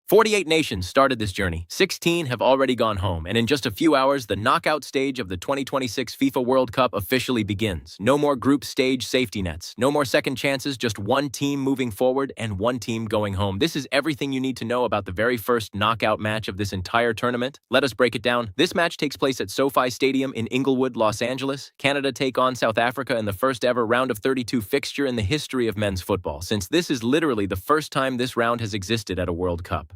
48 nations started this journey. 16 have already gone home, and in just a few hours, the knockout stage of the 2026 FIFA World Cup officially begins. No more group stage safety nets, no more second chances, just one team moving forward and one team going home. This is everything you need to know about the very first knockout match of this entire tournament. Let us break it down. This match takes place at SoFi Stadium in Inglewood, Los Angeles. Canada take on South Africa in the first ever round of 32 fixture in the history of men's football, since this is literally the first time this round has existed at a World Cup.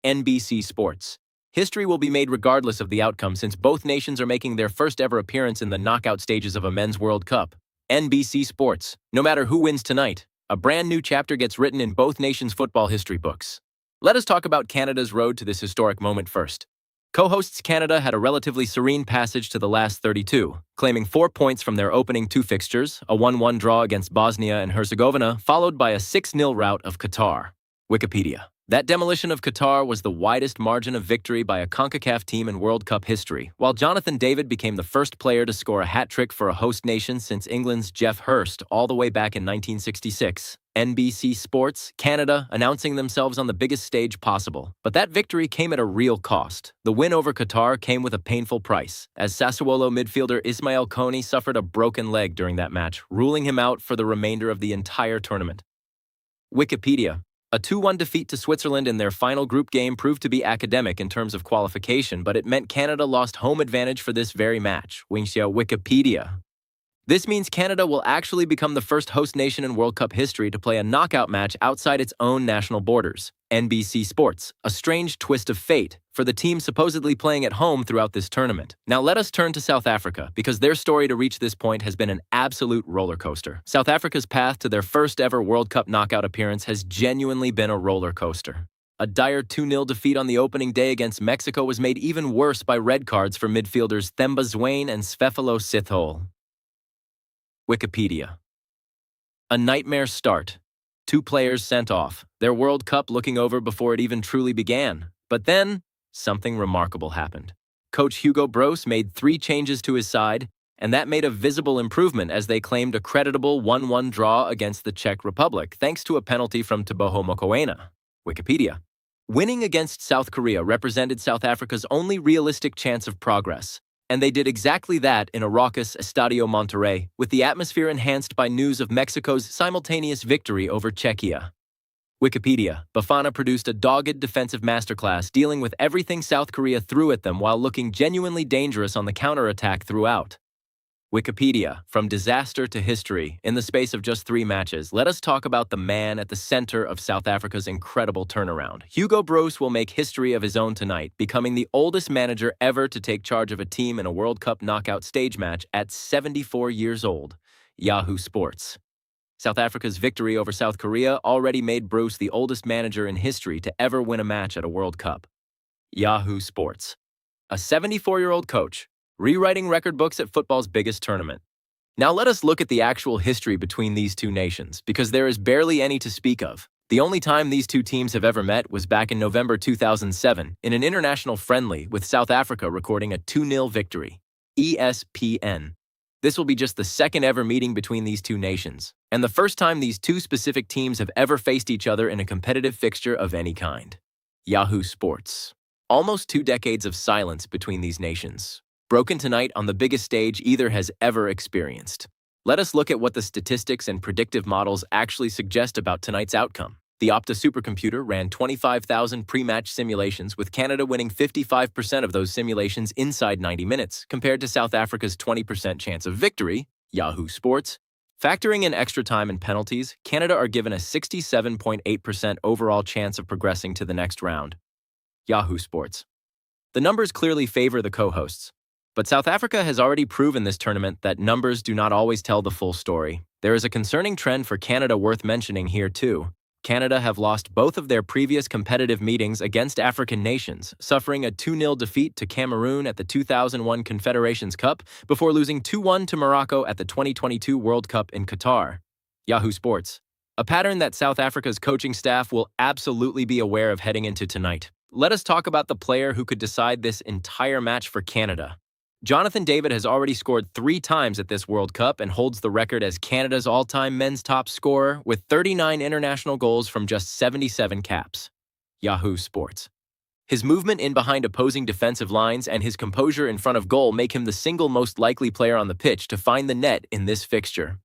NBC Sports. History will be made regardless of the outcome since both nations are making their first ever appearance in the knockout stages of a men's World Cup. NBC Sports. No matter who wins tonight, a brand new chapter gets written in both nations' football history books. Let us talk about Canada's road to this historic moment first. Co-hosts Canada had a relatively serene passage to the last 32, claiming 4 points from their opening two fixtures, a 1-1 draw against Bosnia and Herzegovina, followed by a 6-0 rout of Qatar. Wikipedia. That demolition of Qatar was the widest margin of victory by a CONCACAF team in World Cup history, while Jonathan David became the first player to score a hat-trick for a host nation since England's Geoff Hurst all the way back in 1966. NBC Sports, Canada, announcing themselves on the biggest stage possible. But that victory came at a real cost. The win over Qatar came with a painful price, as Sassuolo midfielder Ismail Kone suffered a broken leg during that match, ruling him out for the remainder of the entire tournament. Wikipedia. A 2-1 defeat to Switzerland in their final group game proved to be academic in terms of qualification, but it meant Canada lost home advantage for this very match. Wikipedia. This means Canada will actually become the first host nation in World Cup history to play a knockout match outside its own national borders. NBC Sports. A strange twist of fate for the team supposedly playing at home throughout this tournament. Now let us turn to South Africa, because their story to reach this point has been an absolute roller coaster. South Africa's path to their first ever World Cup knockout appearance has genuinely been a roller coaster. A dire 2-0 defeat on the opening day against Mexico was made even worse by red cards for midfielders Themba Zwane and Svefelo Sithole. Wikipedia. A nightmare start. 2 players sent off, their World Cup looking over before it even truly began. But then, something remarkable happened. Coach Hugo Broos made 3 changes to his side, and that made a visible improvement as they claimed a creditable 1-1 draw against the Czech Republic, thanks to a penalty from Teboho Mokoena. Wikipedia. Winning against South Korea represented South Africa's only realistic chance of progress. And they did exactly that in a raucous Estadio Monterrey, with the atmosphere enhanced by news of Mexico's simultaneous victory over Czechia. Wikipedia. Bafana produced a dogged defensive masterclass dealing with everything South Korea threw at them while looking genuinely dangerous on the counterattack throughout. Wikipedia. From disaster to history, in the space of just 3 matches, let us talk about the man at the center of South Africa's incredible turnaround. Hugo Broos will make history of his own tonight, becoming the oldest manager ever to take charge of a team in a World Cup knockout stage match at 74 years old. Yahoo Sports. South Africa's victory over South Korea already made Broos the oldest manager in history to ever win a match at a World Cup. Yahoo Sports. A 74-year-old coach, rewriting record books at football's biggest tournament. Now let us look at the actual history between these two nations, because there is barely any to speak of. The only time these two teams have ever met was back in November 2007 in an international friendly, with South Africa recording a 2-0 victory. ESPN. This will be just the second ever meeting between these two nations, and the first time these two specific teams have ever faced each other in a competitive fixture of any kind. Yahoo Sports. Almost 2 decades of silence between these nations, broken tonight on the biggest stage either has ever experienced. Let us look at what the statistics and predictive models actually suggest about tonight's outcome. The Opta supercomputer ran 25,000 pre-match simulations, with Canada winning 55% of those simulations inside 90 minutes, compared to South Africa's 20% chance of victory. Yahoo Sports. Factoring in extra time and penalties, Canada are given a 67.8% overall chance of progressing to the next round. Yahoo Sports. The numbers clearly favor the co-hosts. But South Africa has already proven this tournament that numbers do not always tell the full story. There is a concerning trend for Canada worth mentioning here too. Canada have lost both of their previous competitive meetings against African nations, suffering a 2-0 defeat to Cameroon at the 2001 Confederations Cup before losing 2-1 to Morocco at the 2022 World Cup in Qatar. Yahoo Sports. A pattern that South Africa's coaching staff will absolutely be aware of heading into tonight. Let us talk about the player who could decide this entire match for Canada. Jonathan David has already scored 3 times at this World Cup and holds the record as Canada's all-time men's top scorer with 39 international goals from just 77 caps. Yahoo Sports. His movement in behind opposing defensive lines and his composure in front of goal make him the single most likely player on the pitch to find the net in this fixture.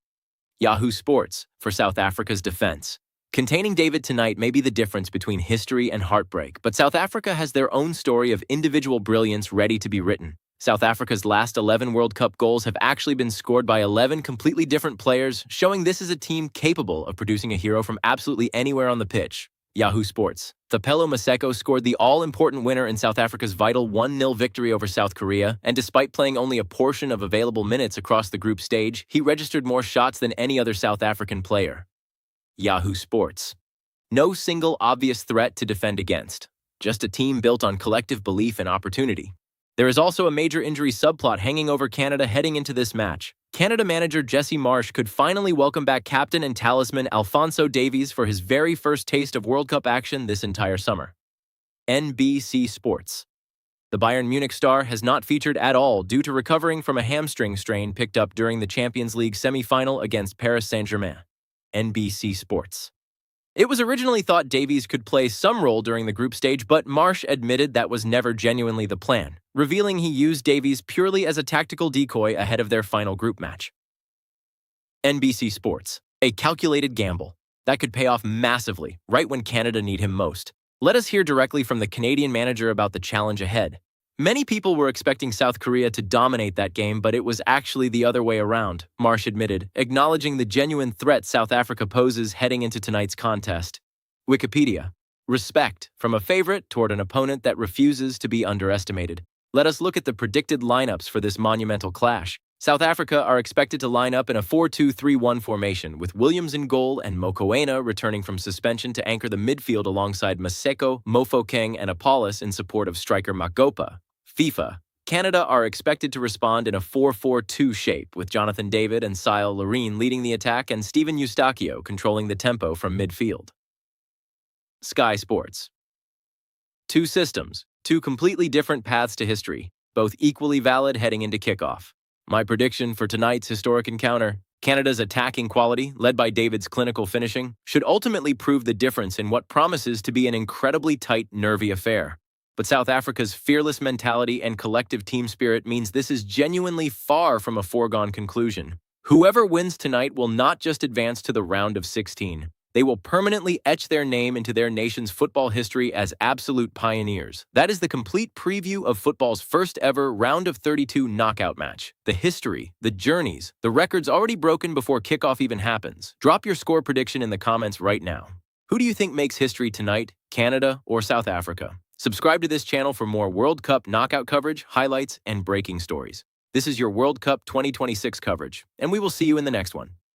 Yahoo Sports for South Africa's defense. Containing David tonight may be the difference between history and heartbreak, but South Africa has their own story of individual brilliance ready to be written. South Africa's last 11 World Cup goals have actually been scored by 11 completely different players, showing this is a team capable of producing a hero from absolutely anywhere on the pitch. Yahoo Sports. Thapelo Maseko scored the all-important winner in South Africa's vital 1-0 victory over South Korea, and despite playing only a portion of available minutes across the group stage, he registered more shots than any other South African player. Yahoo Sports. No single obvious threat to defend against, just a team built on collective belief and opportunity. There is also a major injury subplot hanging over Canada heading into this match. Canada manager Jesse Marsch could finally welcome back captain and talisman Alphonso Davies for his very first taste of World Cup action this entire summer. NBC Sports. The Bayern Munich star has not featured at all due to recovering from a hamstring strain picked up during the Champions League semi-final against Paris Saint-Germain. NBC Sports. It was originally thought Davies could play some role during the group stage, but Marsch admitted that was never genuinely the plan, revealing he used Davies purely as a tactical decoy ahead of their final group match. NBC Sports. A calculated gamble that could pay off massively right when Canada need him most. Let us hear directly from the Canadian manager about the challenge ahead. Many people were expecting South Korea to dominate that game, but it was actually the other way around, Marsch admitted, acknowledging the genuine threat South Africa poses heading into tonight's contest. Wikipedia. Respect from a favorite toward an opponent that refuses to be underestimated. Let us look at the predicted lineups for this monumental clash. South Africa are expected to line up in a 4-2-3-1 formation, with Williams in goal and Mokoena returning from suspension to anchor the midfield alongside Maseko, Mofokeng, and Apollos in support of striker Magopa. FIFA. Canada are expected to respond in a 4-4-2 shape, with Jonathan David and Sile Lareen leading the attack and Steven Eustachio controlling the tempo from midfield. Sky Sports. Two systems, two completely different paths to history, both equally valid heading into kickoff. My prediction for tonight's historic encounter: Canada's attacking quality, led by David's clinical finishing, should ultimately prove the difference in what promises to be an incredibly tight, nervy affair. But South Africa's fearless mentality and collective team spirit means this is genuinely far from a foregone conclusion. Whoever wins tonight will not just advance to the round of 16. They will permanently etch their name into their nation's football history as absolute pioneers. That is the complete preview of football's first ever round of 32 knockout match. The history, the journeys, the records already broken before kickoff even happens. Drop your score prediction in the comments right now. Who do you think makes history tonight, Canada or South Africa? Subscribe to this channel for more World Cup knockout coverage, highlights, and breaking stories. This is your World Cup 2026 coverage, and we will see you in the next one.